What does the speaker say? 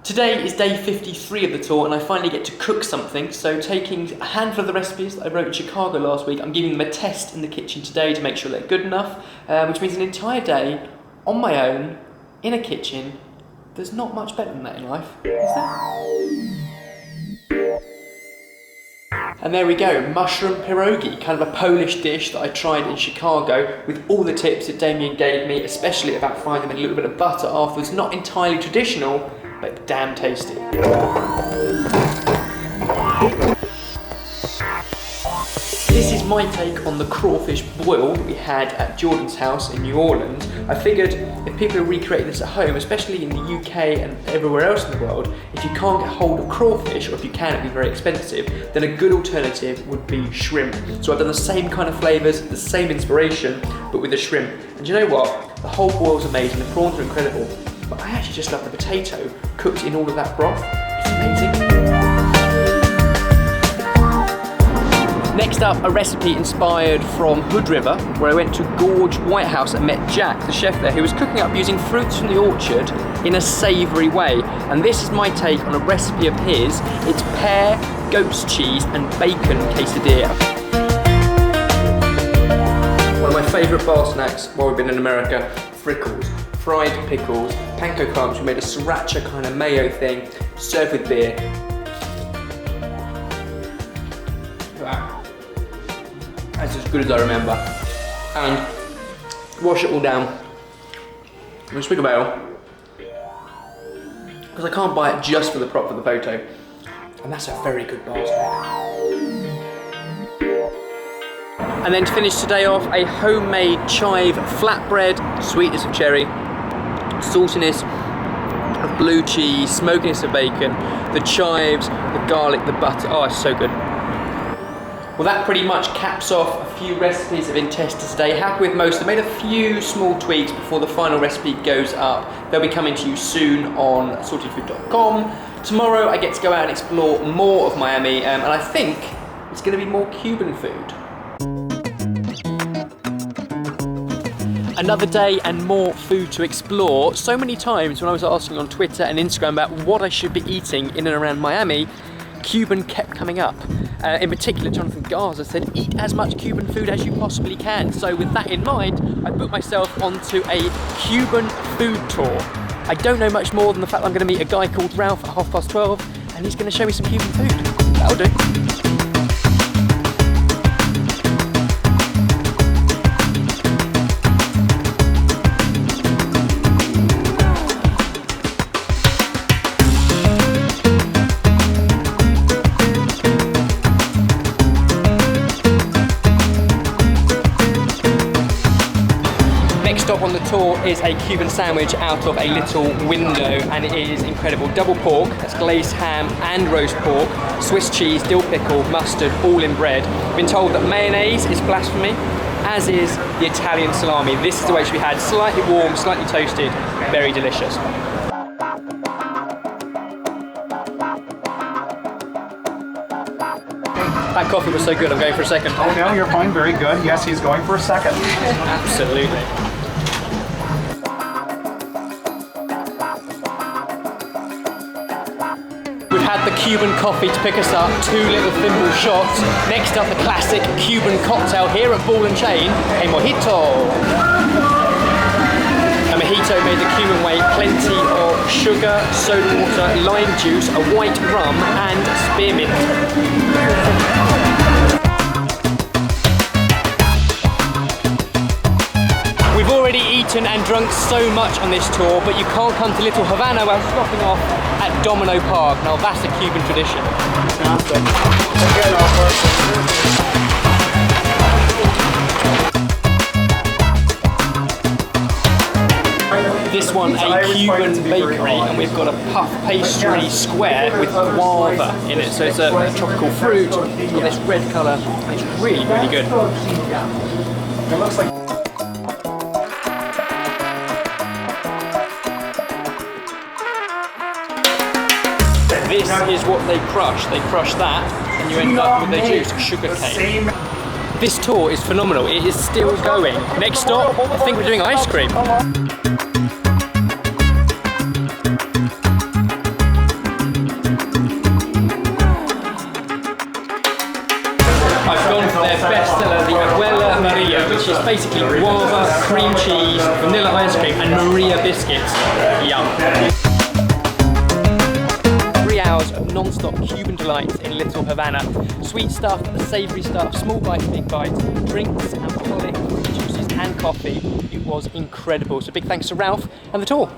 Today is day 53 of the tour and I finally get to cook something, so taking a handful of the recipes that I wrote in Chicago last week, I'm giving them a test in the kitchen today to make sure they're good enough, which means an entire day on my own, in a kitchen. There's not much better than that in life, is there? And there we go, mushroom pierogi, kind of a Polish dish that I tried in Chicago with all the tips that Damien gave me, especially about frying them in a little bit of butter afterwards. Not entirely traditional, but damn tasty. This is my take on the crawfish boil that we had at Jordan's house in New Orleans. I figured if people are recreating this at home, especially in the UK and everywhere else in the world, if you can't get hold of crawfish, or if you can, it'd be very expensive, then a good alternative would be shrimp. So I've done the same kind of flavours, the same inspiration, but with the shrimp. And you know what? The whole boil's amazing, the prawns are incredible, but I actually just love the potato cooked in all of that broth. It's amazing. Next up, a recipe inspired from Hood River, where I went to Gorge White House and met Jack, the chef there, who was cooking up using fruits from the orchard in a savoury way. And this is my take on a recipe of his. It's pear, goat's cheese and bacon quesadilla. One of my favourite bar snacks while we've been in America, frickles. Fried pickles, panko crumbs. We made a sriracha kind of mayo thing, served with beer. Wow. That's as good as I remember. And wash it all down in a swig of ale, because I can't buy it just for the prop for the photo. And that's a very good bar snack. And then to finish today off, a homemade chive flatbread, sweetness of cherry, saltiness of blue cheese, smokiness of bacon, the chives, the garlic, the butter. Oh, it's so good. Well, that pretty much caps off a few recipes that have been tested today. Happy with most. I made a few small tweaks before the final recipe goes up. They'll be coming to you soon on sortedfood.com. Tomorrow I get to go out and explore more of Miami, and I think it's going to be more Cuban food. Another day and more food to explore. So many times when I was asking on Twitter and Instagram about what I should be eating in and around Miami, Cuban kept coming up. In particular, Jonathan Garza said, eat as much Cuban food as you possibly can. So with that in mind, I put myself onto a Cuban food tour. I don't know much more than the fact that I'm going to meet a guy called Ralph at 12:30, and he's going to show me some Cuban food. That'll do. Stop on the tour is a Cuban sandwich out of a little window, and it is incredible. Double pork, that's glazed ham and roast pork, Swiss cheese, dill pickle, mustard, all in bread. Been told that mayonnaise is blasphemy, as is the Italian salami. This is the way it should be had, slightly warm, slightly toasted, very delicious. That coffee was so good, I'm going for a second. Oh no, you're fine, very good. Yes, he's going for a second. Absolutely. We've had the Cuban coffee to pick us up, 2 little thimble shots. Next up, the classic Cuban cocktail here at Ball & Chain, a mojito. A mojito made the Cuban way, plenty of sugar, soda water, lime juice, a white rum and spearmint. We've already eaten and drunk so much on this tour, but you can't come to Little Havana without stopping off at Domino Park. Now that's a Cuban tradition. This one, a Cuban bakery, and we've got a puff pastry square with guava in it. So it's a tropical fruit, it's got this red colour, and it's really, really good. It looks like This is what they crush. They crush that, and you end up with their juice, sugar cane. This tour is phenomenal. It is still going. Next stop, I think we're doing ice cream. which is basically guava, cream cheese, vanilla ice cream, and Maria biscuits. Yum. 3 hours of non-stop Cuban delights in Little Havana. Sweet stuff, savoury stuff, small bites, big bites, drinks, alcoholic, juices and coffee. It was incredible. So big thanks to Ralph and the tour.